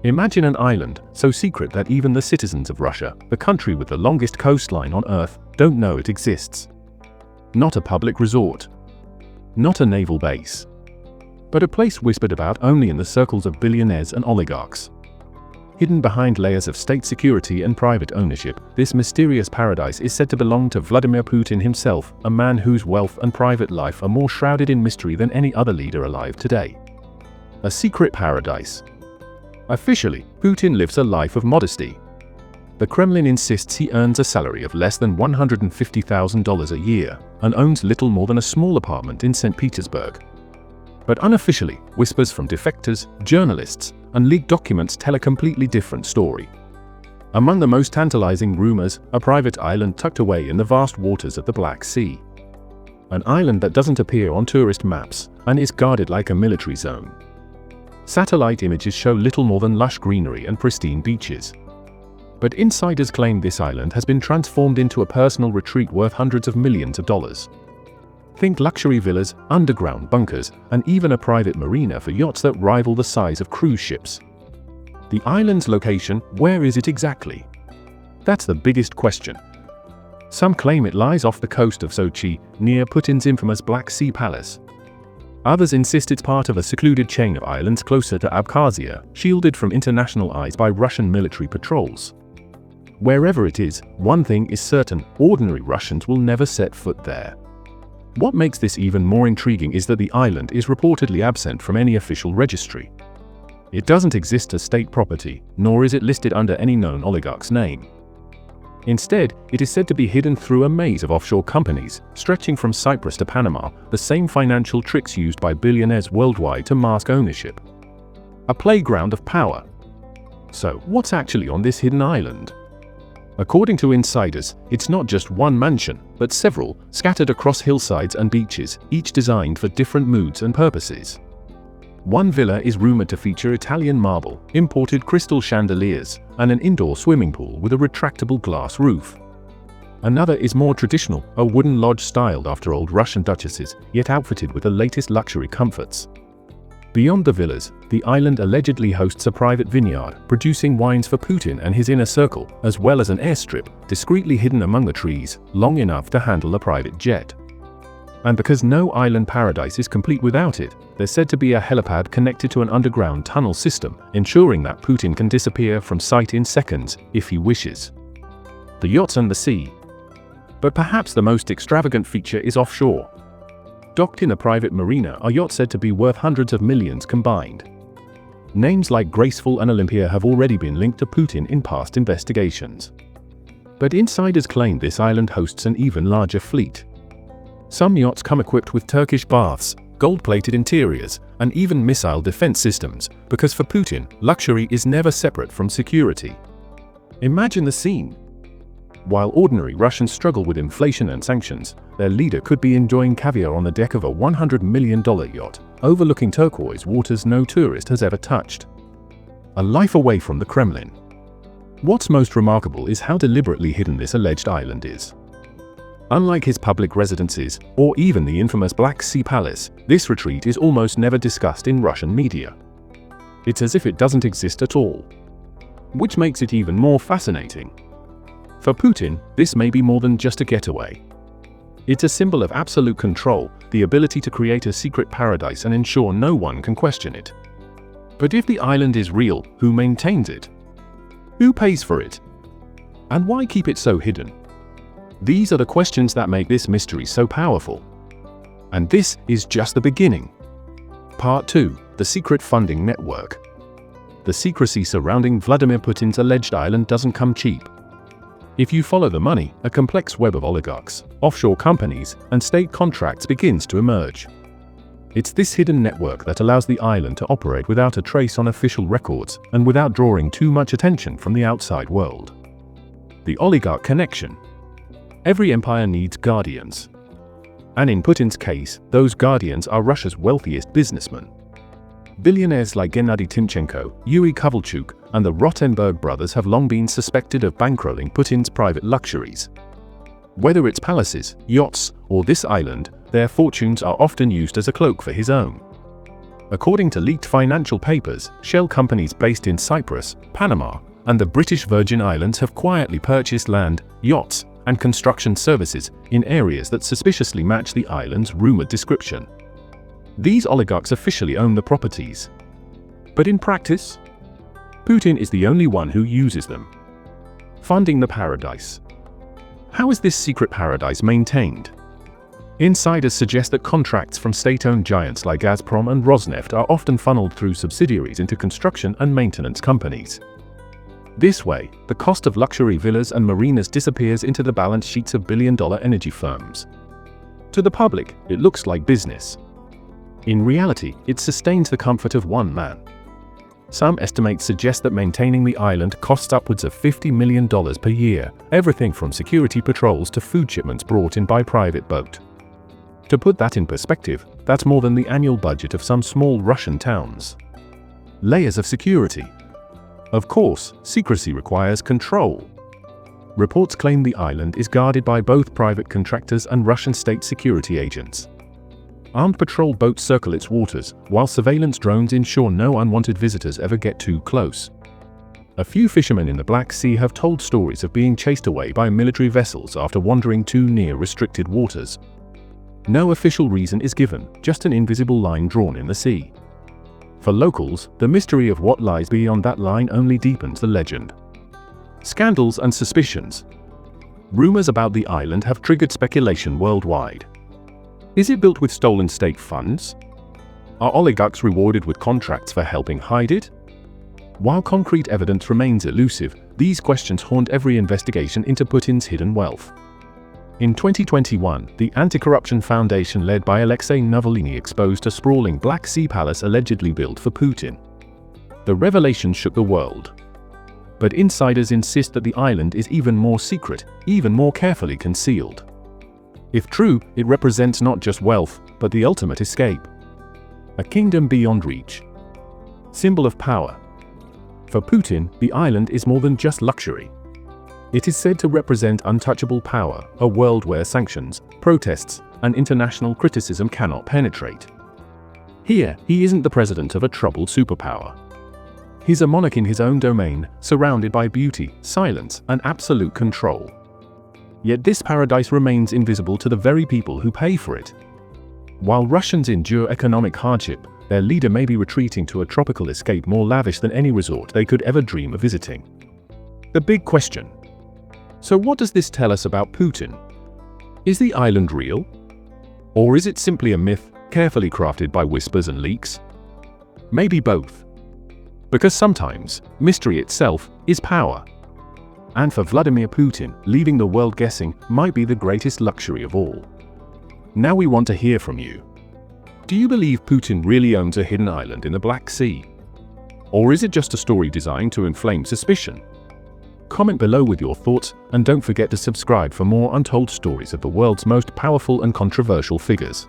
Imagine an island so secret that even the citizens of Russia, the country with the longest coastline on Earth, don't know it exists. Not a public resort. Not a naval base. But a place whispered about only in the circles of billionaires and oligarchs. Hidden behind layers of state security and private ownership, this mysterious paradise is said to belong to Vladimir Putin himself, a man whose wealth and private life are more shrouded in mystery than any other leader alive today. A secret paradise. Officially, Putin lives a life of modesty. The Kremlin insists he earns a salary of less than $150,000 a year and owns little more than a small apartment in St. Petersburg. But unofficially, whispers from defectors, journalists, and leaked documents tell a completely different story. Among the most tantalizing rumors, a private island tucked away in the vast waters of the Black Sea. An island that doesn't appear on tourist maps and is guarded like a military zone. Satellite images show little more than lush greenery and pristine beaches. But insiders claim this island has been transformed into a personal retreat worth hundreds of millions of dollars. Think luxury villas, underground bunkers, and even a private marina for yachts that rival the size of cruise ships. The island's location, where is it exactly? That's the biggest question. Some claim it lies off the coast of Sochi, near Putin's infamous Black Sea Palace. Others insist it's part of a secluded chain of islands closer to Abkhazia, shielded from international eyes by Russian military patrols. Wherever it is, one thing is certain: ordinary Russians will never set foot there. What makes this even more intriguing is that the island is reportedly absent from any official registry. It doesn't exist as state property, nor is it listed under any known oligarch's name. Instead, it is said to be hidden through a maze of offshore companies, stretching from Cyprus to Panama, the same financial tricks used by billionaires worldwide to mask ownership. A playground of power. So, what's actually on this hidden island? According to insiders, it's not just one mansion, but several, scattered across hillsides and beaches, each designed for different moods and purposes. One villa is rumored to feature Italian marble, imported crystal chandeliers, and an indoor swimming pool with a retractable glass roof. Another is more traditional, a wooden lodge styled after old Russian duchesses, yet outfitted with the latest luxury comforts. Beyond the villas, the island allegedly hosts a private vineyard, producing wines for Putin and his inner circle, as well as an airstrip, discreetly hidden among the trees, long enough to handle a private jet. And because no island paradise is complete without it, there's said to be a helipad connected to an underground tunnel system, ensuring that Putin can disappear from sight in seconds, if he wishes. The yachts and the sea. But perhaps the most extravagant feature is offshore. Docked in a private marina are yachts said to be worth hundreds of millions combined. Names like Graceful and Olympia have already been linked to Putin in past investigations. But insiders claim this island hosts an even larger fleet. Some yachts come equipped with Turkish baths, gold-plated interiors, and even missile defense systems, because for Putin, luxury is never separate from security. Imagine the scene. While ordinary Russians struggle with inflation and sanctions, their leader could be enjoying caviar on the deck of a $100 million yacht, overlooking turquoise waters no tourist has ever touched. A life away from the Kremlin. What's most remarkable is how deliberately hidden this alleged island is. Unlike his public residences, or even the infamous Black Sea Palace, this retreat is almost never discussed in Russian media. It's as if it doesn't exist at all. Which makes it even more fascinating. For Putin, this may be more than just a getaway. It's a symbol of absolute control, the ability to create a secret paradise and ensure no one can question it. But if the island is real, who maintains it? Who pays for it? And why keep it so hidden? These are the questions that make this mystery so powerful. And this is just the beginning. Part 2: The Secret Funding Network. The secrecy surrounding Vladimir Putin's alleged island doesn't come cheap. If you follow the money, a complex web of oligarchs, offshore companies, and state contracts begins to emerge. It's this hidden network that allows the island to operate without a trace on official records and without drawing too much attention from the outside world. The oligarch connection. Every empire needs guardians. And in Putin's case, those guardians are Russia's wealthiest businessmen. Billionaires like Gennady Timchenko, Yuri Kovalchuk, and the Rothenberg brothers have long been suspected of bankrolling Putin's private luxuries. Whether it's palaces, yachts, or this island, their fortunes are often used as a cloak for his own. According to leaked financial papers, shell companies based in Cyprus, Panama, and the British Virgin Islands have quietly purchased land, yachts, and construction services in areas that suspiciously match the island's rumored description. These oligarchs officially own the properties. But in practice, Putin is the only one who uses them, funding the paradise. How is this secret paradise maintained? Insiders suggest that contracts from state-owned giants like Gazprom and Rosneft are often funneled through subsidiaries into construction and maintenance companies. This way, the cost of luxury villas and marinas disappears into the balance sheets of billion-dollar energy firms. To the public, it looks like business. In reality, it sustains the comfort of one man. Some estimates suggest that maintaining the island costs upwards of $50 million per year, everything from security patrols to food shipments brought in by private boat. To put that in perspective, that's more than the annual budget of some small Russian towns. Layers of security. Of course, secrecy requires control. Reports claim the island is guarded by both private contractors and Russian state security agents. Armed patrol boats circle its waters, while surveillance drones ensure no unwanted visitors ever get too close. A few fishermen in the Black Sea have told stories of being chased away by military vessels after wandering too near restricted waters. No official reason is given, just an invisible line drawn in the sea. For locals, the mystery of what lies beyond that line only deepens the legend. Scandals and suspicions. Rumors about the island have triggered speculation worldwide. Is it built with stolen state funds? Are oligarchs rewarded with contracts for helping hide it? While concrete evidence remains elusive, these questions haunt every investigation into Putin's hidden wealth. In 2021, the Anti-Corruption Foundation led by Alexei Navalny exposed a sprawling Black Sea palace allegedly built for Putin. The revelation shook the world. But insiders insist that the island is even more secret, even more carefully concealed. If true, it represents not just wealth, but the ultimate escape. A kingdom beyond reach. Symbol of power. For Putin, the island is more than just luxury. It is said to represent untouchable power, a world where sanctions, protests, and international criticism cannot penetrate. Here, he isn't the president of a troubled superpower. He's a monarch in his own domain, surrounded by beauty, silence, and absolute control. Yet this paradise remains invisible to the very people who pay for it. While Russians endure economic hardship, their leader may be retreating to a tropical escape more lavish than any resort they could ever dream of visiting. The big question. So what does this tell us about Putin? Is the island real? Or is it simply a myth, carefully crafted by whispers and leaks? Maybe both. Because sometimes, mystery itself is power. And for Vladimir Putin, leaving the world guessing might be the greatest luxury of all. Now we want to hear from you. Do you believe Putin really owns a hidden island in the Black Sea? Or is it just a story designed to inflame suspicion? Comment below with your thoughts, and don't forget to subscribe for more untold stories of the world's most powerful and controversial figures.